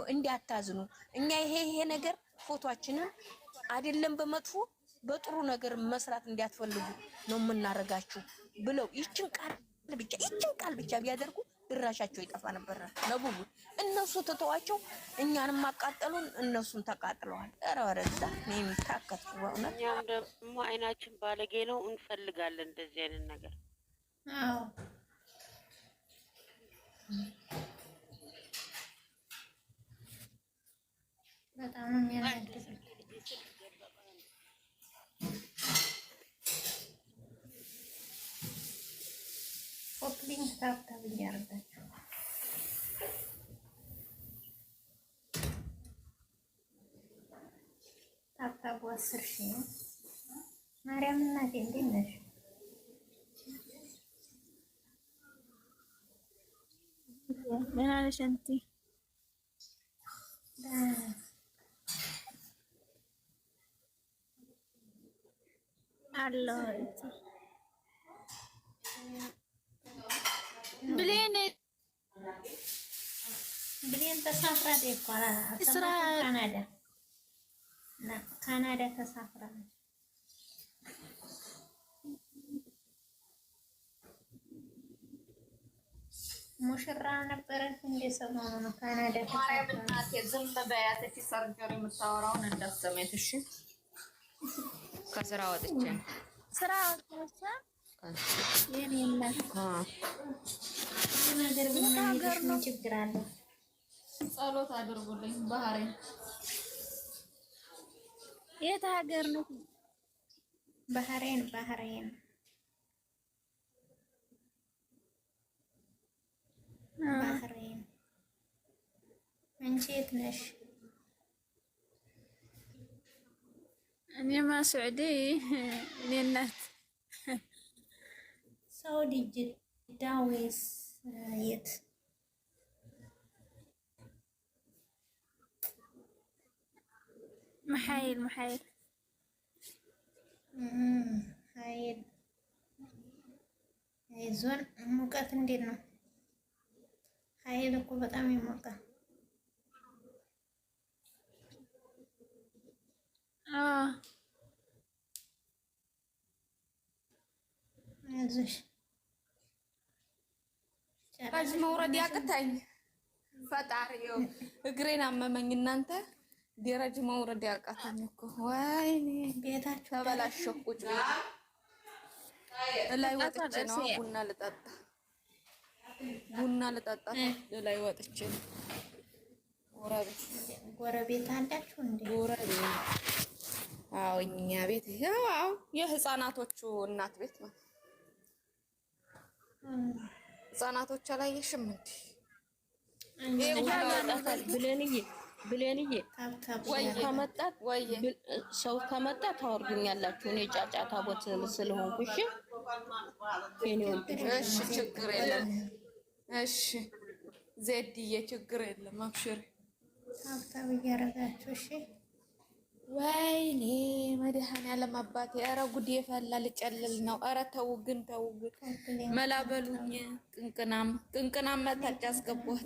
እንዲያታዝኑ እኛ ይሄ ነገር ፎቶአችንን አይደለም በመጥፎ በጥሩ ነገር መስራት እንዲያትፈልጉ ነው የምናረጋችሁ ብለው ይችን ቃል ብቻ ቢያደርጉ ድራሻቸው ይጠፋ ነበር። ነብቡ እነሱ ተተዋቸው እኛንም ማቃጠሉን እነሱን ተቃጥለዋል። ኧረ ወረዛ ነኝ ታከቱ በእውነት እኛም ደግሞ አይናችን ባለጌ ነው እንፈልጋለን እንደዚህ አይነት ነገር። አዎ በጣም የሚያናድድ ኦፕኒንግ ታብታብ እያደረጋችሁ ታብታቡ 10,000 ነው። ማርያም እናቴ እንዴት ነሽ? ደህና ነሽ አንቺ? አለሁ ብሌን ተሳፍራ ደኳላ ካናዳ ተሳፍራ ሙሽራ ነበረች እንደ ሰሞኑ ነው ካናዳ ተሳፍራ። ዝም በያት እቺ ሰርጀሪ የምታወራውን እንዳትሰማት እሺ። ከስራ ወጥቼ ስራ ወጥቼ የኔ እናት ነገር ምን ችግር አለ? ጸሎት አድርጉልኝ። ባህሬን የት ሀገር ነው? ባህሬን አንቺ የት ነሽ? እኔማ ሳዑዲ እኔ እናት ሳውዲ ጅዳ ወይስ የት? محايل ሀይል አይዞን። ሙቀት እንዴት ነው? ሀይል እኮ በጣም ይሞቃል። አይዞሽ። ራጅ መውረድ ያቅታኝ ፈጣሪው እግሬን አመመኝ። እናንተ ደረጃ መውረድ ያቃተኝ እኮ ወይኔ ቤታችሁ ተበላሸሁ። ቁጭ ላይ ወጥቼ ነው ቡና ልጠጣ ላይ ወጥቼ ነው። ጎረቤት አላችሁ እንዴ? ጎረቤት አዎ፣ እኛ ቤት ያው የህፃናቶቹ እናት ቤት ነው። ህፃናቶች አላየሽም እንዴ? ብሌንዬ ሰው ከመጣ ታወርዱኛላችሁ። እኔ ጫጫታ ቦት ስለሆንኩ እሺ። እሺ ችግር የለም። እሺ ዜድዬ ችግር የለም። አብሽሪ ታብታብ እያደረጋችሁ እሺ። ወይኔ መድኃኒዓለም አባቴ! ኧረ ጉድ የፈላ ልጨልል ነው። ኧረ ተው ግን መላ በሉኝ። ቅንቅናም መታጫ አስገቧት።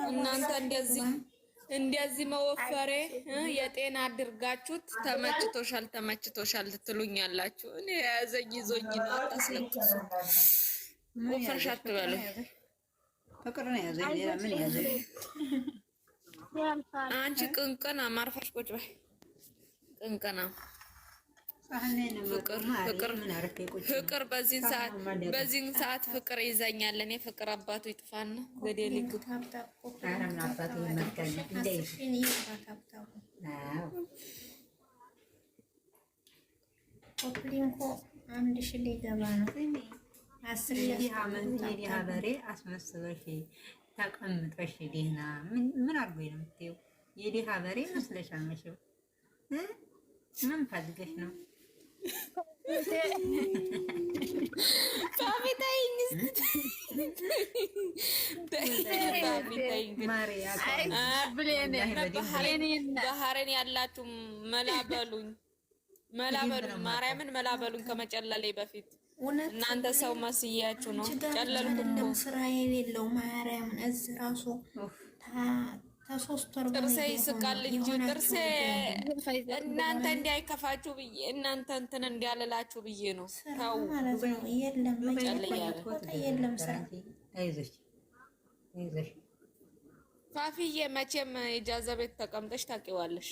እናንተ እንደዚህ መወፈሬ የጤና አድርጋችሁት ተመችቶሻል ትሉኛላችሁ። እኔ ያዘኝ ይዞኝ ነው። አታስለቅሱ። ወፈርሽ አትበሉ። ፍቅር ነው ያዘኝ። ሌላ ምን ያዘኝ? አንቺ ቅንቅና ማርፈሽ ቁጭ በይ። ቅንቅና ፍቅር በዚህን ሰዓት ፍቅር ይዘኛል። እኔ ፍቅር አባቱ ይጥፋና ገደል ይግቡ። ኮፕሊንኮ 1,000 ሊገባ ነው። 10 የዲሃ በሬ አስመስለሽ ተቀምጠሽ ደህና ምን አድርጎኝ ነው የምትይው? የዲሃ በሬ መስለሻል መቼም። ምን ፈልገሽ ነው? ባህሬን ያላችሁ መላ በሉኝ። መላበሉን ማርያምን መላበሉን ከመጨለሌ በፊት እናንተ ሰው መስያችሁ ነው። ጨለልኩ እኮ ስራ የሌለው ማርያምን እዚህ ራሱ ተሶስት ወር ጥርሴ ይስቃል እንጂ ጥርሴ እናንተ እንዲያይከፋችሁ ብዬ እናንተ እንትን እንዲያልላችሁ ብዬ ነው። ታው ማለት ነው። የለም የለም ስራ አይዞሽ አይዞሽ ፋፊዬ መቼም ኢጃዛ ቤት ተቀምጠሽ ታውቂዋለሽ።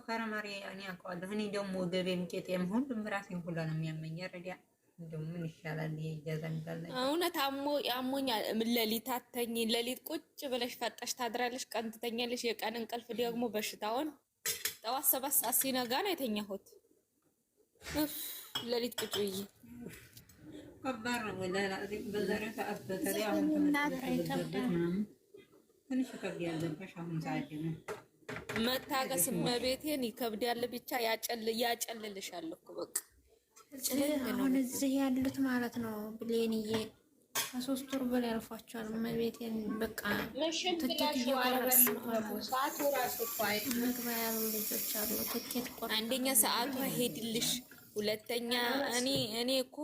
ከረማሪ እኔ አውቀዋለሁ። እኔ ደግሞ ገቤም ቄጤም ሁሉም ራሴን ሁላ ነው የሚያመኝ። ረዲያ እንደው ምን ይሻላል? የኢጃዛ የሚባል ነገር እውነት አሞኛል። ሌሊት አተኝ ሌሊት ቁጭ ብለሽ ፈጠሽ ታድራለሽ፣ ቀን ትተኛለሽ። የቀን እንቅልፍ ደግሞ በሽታውን ጠዋት 7 ሰዓት ሲነጋ ነው የተኛሁት። ሌሊት ቁጭ ብዬ ከባድ ነው ወላሂ። በዛሬው ሰዓት በተለይ አሁን ትንሽ ከብድ ያለብሽ አሁን ሰዓት ነው መታገስ መቤቴን ይከብዳል። ብቻ ያጨልልሻል እኮ በቃ አሁን እዚህ ያሉት ማለት ነው። ብሌንዬ ከ3 ወር በላይ አልፏቸዋል። መቤቴን በቃ ትኬት ሰዓቱ ራሱ መግባ ያሉ ልጆች አሉ። ትኬት አንደኛ ሰዓቱ ሄድልሽ፣ ሁለተኛ እኔ እኮ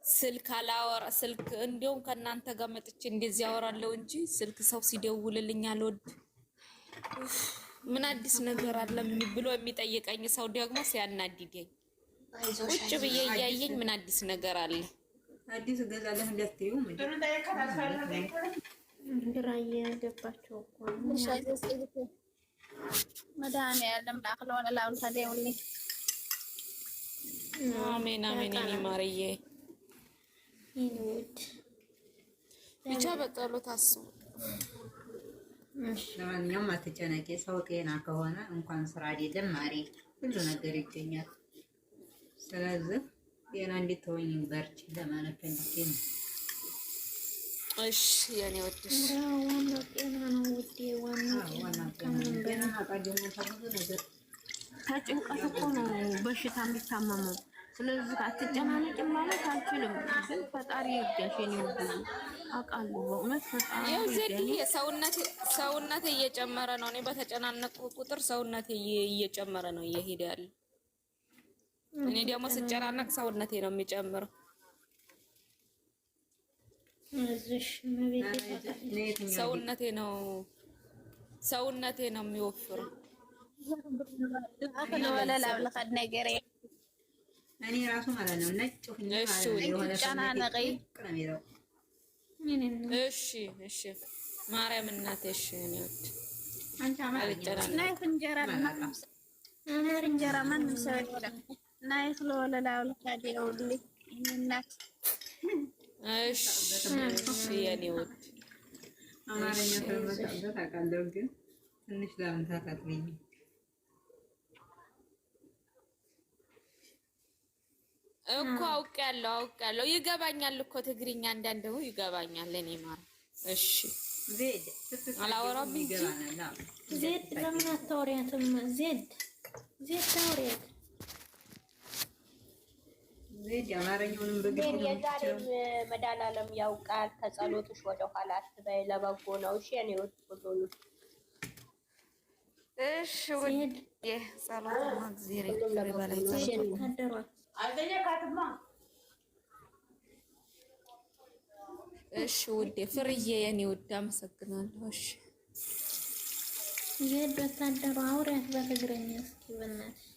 ስልክ አላወራ ስልክ እንደውም ከእናንተ ጋር መጥቼ እንደዚህ አወራለሁ እንጂ ስልክ ሰው ሲደውልልኝ አልወድ። ምን አዲስ ነገር አለ ብሎ የሚጠይቀኝ ሰው ደግሞ ሲያናድደኝ ቁጭ ብዬ እያየኝ ምን አዲስ ነገር አለ? አዲስ ገዛለህ እንደትዩ ግራዬ ገባቸው እኮ መድኃኒዓለም ላክለ ወለላውን ታዲያውልኝ። አሜን አሜን። እኔ ማርዬ ይኑድ ብቻ በጸሎት አስቡ። ለማንኛውም አትጨነቂ። ሰው ጤና ከሆነ እንኳን ስራ አይደለም ማሪ ሁሉ ነገር ይገኛል። ስለዚህ ጤና እንድትሆኝ በርቺ ለማለት ፈልጌ ነው። እሺ የኔ ወድሽ ዋናው ጤና ነው ውዴ። ዋናው ጤና ከጭንቀት እኮ ነው በሽታ የሚታመመው። ስለዚህ አትጨናነቂ ማለት አልችልም፣ ግን ፈጣሪ ይርዳሽ የኔ ውድ አውቃለሁ። በእውነት ፈጣሪ ሰውነቴ እየጨመረ ነው። እኔ በተጨናነቁ ቁጥር ሰውነቴ እየጨመረ ነው እየሄደ ያለ። እኔ ደግሞ ስጨናነቅ ሰውነቴ ነው የሚጨምረው። ሰውነቴ ነው የሚወፍረው። ወለላ ብለኸት ነገር እኔ ራሱ ማለት ነው ነጭ ሁኝ የሆነ ጨናነቂ። እሺ ማርያም እናቴ እሺ እኔ ወድ አንቺ ናይፍ እንጀራ ማንም ሰው የለም። ናይፍ ለወለላ ብለኸት ይኸውልኝ እናት እሺ የኔ ወድ አማርኛ ተመጣጣ አውቃለሁ፣ ግን ትንሽ ለምታት አትበይኝ። እኮ አውቃለሁ ይገባኛል እኮ ትግርኛ አንዳንድ ነው ይገባኛል። እኔ ማለት እሺ ዜድ አላወራም እንጂ ዜድ ለምን አታወሪያትም? ዜድ ታወሪያት። ዜድ አማርኛውንም በግድ የዛሬም መድኃኒዓለም ያውቃል። ከጸሎትሽ ወደ ኋላ አትበይ፣ ለበጎ ነው። እሺ እኔ ወጥ ሁሉ እሺ ወድ የጸሎት ማግዚሪ በላይ ታደሯት አልደኛካትማ። እሺ ውዴ ፍርዬ የኔ ውድ አመሰግናለሁ። እሺ ዜድ ወታደሯ አውሪያት በትግረኛ እስኪ በእናትሽ።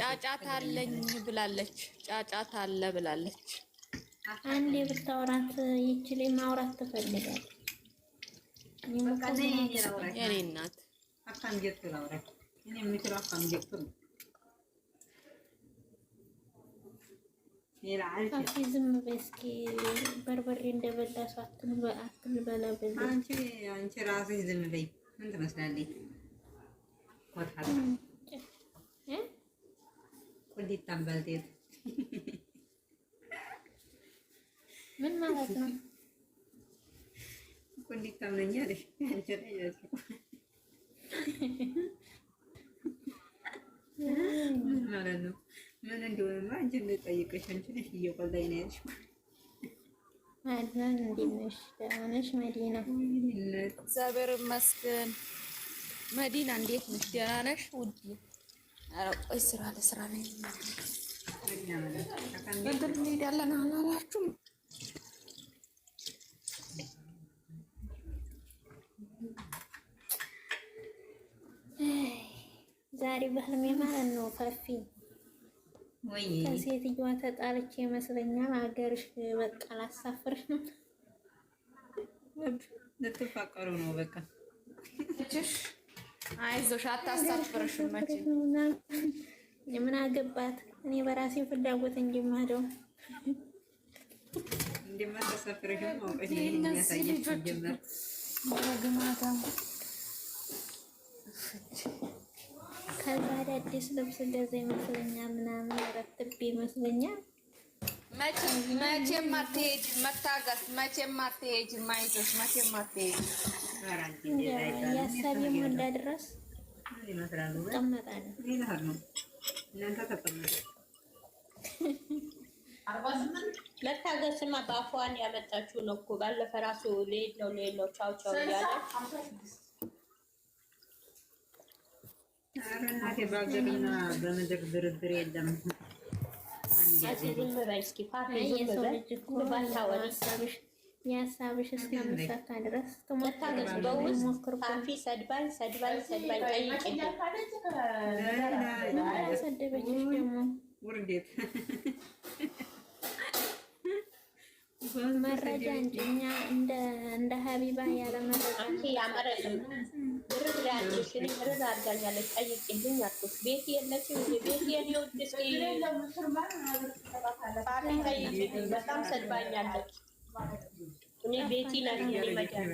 ጫጫታ አለኝ ብላለች። ጫጫታ አለ ብላለች። አንዴ ብታወራት ይችል ማውራት ትፈልጋለች። የኔ እናት አካንጀት ላውራ እኔ የምትለው አካንጀት ነው። ካፌ ዝም በይ እስኪ። በርበሬ እንደበላ ሰው አትልበላ። አንቺ ራስሽ ዝም በይ። ምን ትመስላለች? ቆጣሪ ቁሊት ታምባልቴት ምን ማለት ነው? ቁሊት ታምነኛለሽ አንቺ ነሽ። ምን ማለት ነው? ምን እንደሆነ አንቺ ልጠይቅሽ። አንቺ ነሽ እየቆላኝ ነው ያልሽ። አዳን እንዴት ነሽ? ደህና ነሽ መዲና? እግዚአብሔር ይመስገን። መዲና እንዴት ነሽ? ደህና ነሽ ውድ? ኧረ ቆይ ስራ ለስራ ነኝ። እንትን እንሄዳለን አላላችሁም? ዛሬ በህልሜ ማለት ነው ፈፊ ከሴትዮዋ ተጣልቼ ይመስለኛል። ሀገርሽ በቃ ላሳፍርሽ ነው። ልትፋቀሩ ነው በቃ። አይዞሽ አታሳፍርሽም መቼም። ምን አገባት? እኔ በራሴ ፍላጎት እንጀማደው እንደማታሳፍርሽም አውቀሽ የሚያሳየሽ ጀመር ግማታ። ከዛ አዲስ ልብስ እንደዛ ይመስለኛል ምናምን ረትቤ ይመስለኛል። መቼም አትሄጂም፣ መታገስ። መቼም አትሄጂም፣ አይዞሽ፣ መቼም አትሄጂም። የሀሳቤ ሞላ ድረስ እቀመጣለሁ። መታገስማ በአፏን ያመጣችው ነው እኮ። ባለፈ ራሱ ልሄድ ነው ቻው ቻው እያለች እናቴ በሀገርና በምድር ድርድር የለም። ዝም በይ እስኪ ፓፒ፣ ዝም በይ ባታወሪ። የሀሳብሽ እስከሚሳካ ድረስ መታገስ በውስጥ ፓፒ ሰድባኝ ጠይቅልኝ። ሰደበችሽ ደግሞ ውርዴት መረጃ እንጂ እኛ እንደ ሀቢባ ያለ መረጃ አንቺ ያመረልም ብርር ያለሽ ብርር አድርጋኛለች። ጠይቅልኝ አልኩሽ። ቤት የለችም እንጂ ቤት የኔውድ እስኪ ፓፒ ጠይቅልኝ። በጣም ሰድባኛለች። እኔ ቤቲ ናት መጃለ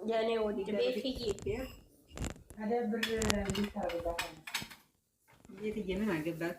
የኔ ወዲ ቤትዬ ቤትዬ ምን አገባት?